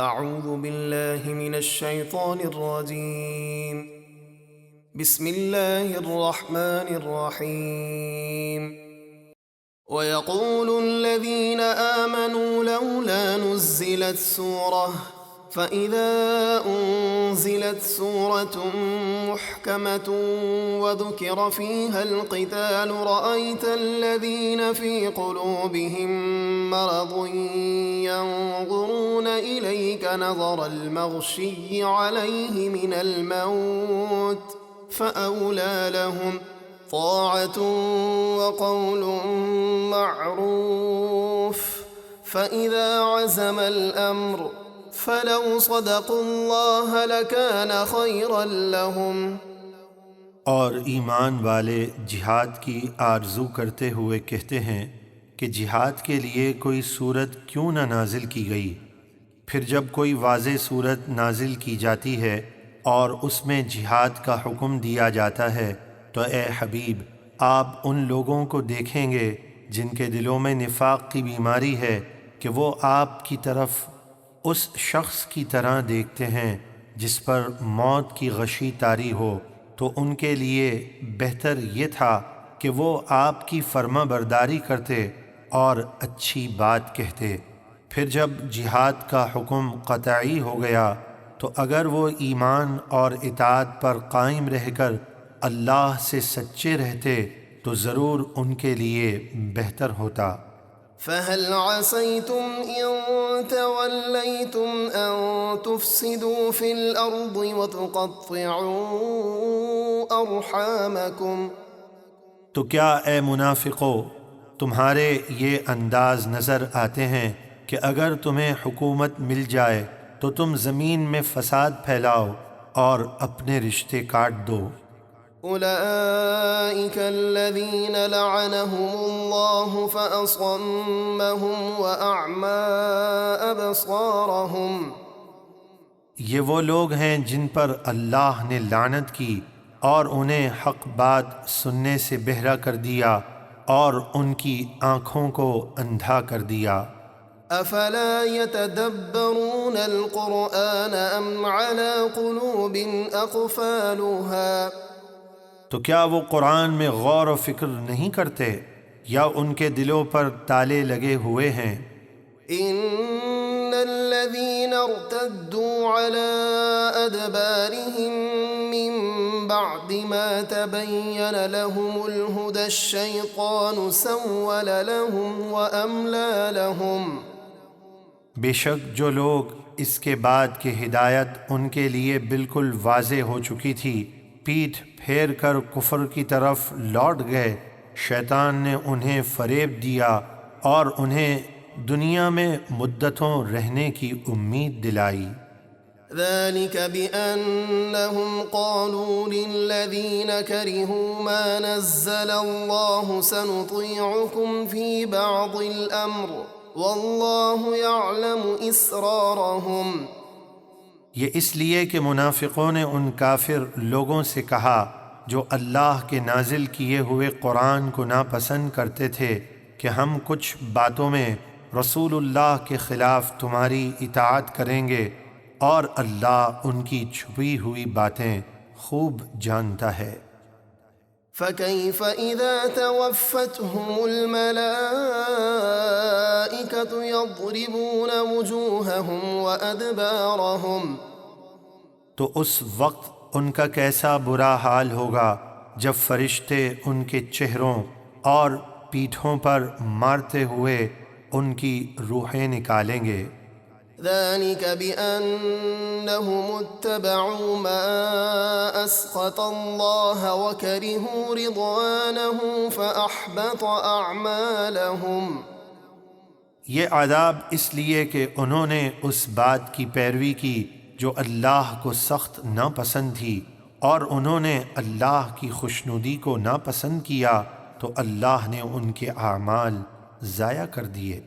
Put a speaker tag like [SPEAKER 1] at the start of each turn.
[SPEAKER 1] اعوذ باللہ من الشیطان الرجیم بسم اللہ الرحمن الرحیم وَيَقُولُ الَّذِينَ آمَنُوا لَوْلَا نُزِّلَتْ سُورَةٌ فَإِذَا أُنزِلَتْ سُورَةٌ مُحْكَمَةٌ وَذُكِرَ فِيهَا الْقِتَالُ رَأَيْتَ الَّذِينَ فِي قُلُوبِهِم مَّرَضٌ يَنظُرُونَ إِلَيْكَ نَظَرَ الْمَغْشِيِّ عَلَيْهِ مِنَ الْمَوْتِ فَأَوْلَىٰ لَهُمْ طاعة وقول معروف فإذا عزم الأمر فلو صدقوا الله لكان خيرا لهم۔
[SPEAKER 2] اور ایمان والے جہاد کی آرزو کرتے ہوئے کہتے ہیں کہ جہاد کے لیے کوئی صورت کیوں نہ نازل کی گئی۔ پھر جب کوئی واضح صورت نازل کی جاتی ہے اور اس میں جہاد کا حکم دیا جاتا ہے تو اے حبیب آپ ان لوگوں کو دیکھیں گے جن کے دلوں میں نفاق کی بیماری ہے کہ وہ آپ کی طرف اس شخص کی طرح دیکھتے ہیں جس پر موت کی غشی طاری ہو، تو ان کے لیے بہتر یہ تھا کہ وہ آپ کی فرما برداری کرتے اور اچھی بات کہتے۔ پھر جب جہاد کا حکم قطعی ہو گیا تو اگر وہ ایمان اور اطاعت پر قائم رہ کر اللہ سے سچے رہتے تو ضرور ان کے لیے بہتر ہوتا۔
[SPEAKER 1] فَهَلْ عَسَيْتُمْ إِن تَوَلَّيْتُمْ أَن تُفْسِدُوا فِي الْأَرْضِ وَتُقَطِّعُوا أَرْحَامَكُمْ۔
[SPEAKER 2] تو کیا اے منافقو تمہارے یہ انداز نظر آتے ہیں کہ اگر تمہیں حکومت مل جائے تو تم زمین میں فساد پھیلاؤ اور اپنے رشتے کاٹ دو۔
[SPEAKER 1] أولئك الذين لعنهم الله فأصمهم وأعمى أبصارهم۔
[SPEAKER 2] یہ وہ لوگ ہیں جن پر اللہ نے لعنت کی اور انہیں حق بات سننے سے بہرا کر دیا اور ان کی آنکھوں کو اندھا کر دیا۔
[SPEAKER 1] افلا يتدبرون القرآن ام على قلوب اقفالها۔
[SPEAKER 2] تو کیا وہ قرآن میں غور و فکر نہیں کرتے یا ان کے دلوں پر تالے لگے ہوئے ہیں؟
[SPEAKER 1] ان الذين ارتدوا على ادبارهم من بعد ما تبين لهم الهدى الشيطان سول لهم واملى لهم۔
[SPEAKER 2] بے شک جو لوگ اس کے بعد کہ ہدایت ان کے لیے بالکل واضح ہو چکی تھی پیٹھ پھیر کر کفر کی طرف لوٹ گئے، شیطان نے انہیں فریب دیا اور انہیں دنیا میں مدتوں رہنے کی امید دلائی۔
[SPEAKER 1] ذلك بأنهم قالوا للذين كرهوا ما نزل الله سنطيعكم في بعض الأمر والله يعلم إسرارهم۔
[SPEAKER 2] یہ اس لیے کہ منافقوں نے ان کافر لوگوں سے کہا جو اللہ کے نازل کیے ہوئے قرآن کو ناپسند کرتے تھے کہ ہم کچھ باتوں میں رسول اللہ کے خلاف تمہاری اطاعت کریں گے، اور اللہ ان کی چھپی ہوئی باتیں خوب جانتا ہے۔
[SPEAKER 1] فَكَيْفَ إِذَا تَوَفَّتْهُمُ الْمَلَائِكَةُ يَضْرِبُونَ وُجُوهَهُمْ وَأَدْبَارَهُمْ۔
[SPEAKER 2] تو اس وقت ان کا کیسا برا حال ہوگا جب فرشتے ان کے چہروں اور پیٹھوں پر مارتے ہوئے ان کی روحیں نکالیں گے۔
[SPEAKER 1] ذلك بأنهم اتبعوا ما أسخط الله وكرهوا رضوانه فأحبط أعمالهم۔
[SPEAKER 2] یہ عذاب اس لیے کہ انہوں نے اس بات کی پیروی کی جو اللہ کو سخت ناپسند تھی، اور انہوں نے اللہ کی خوشنودی کو ناپسند کیا تو اللہ نے ان کے اعمال ضائع کر دیے۔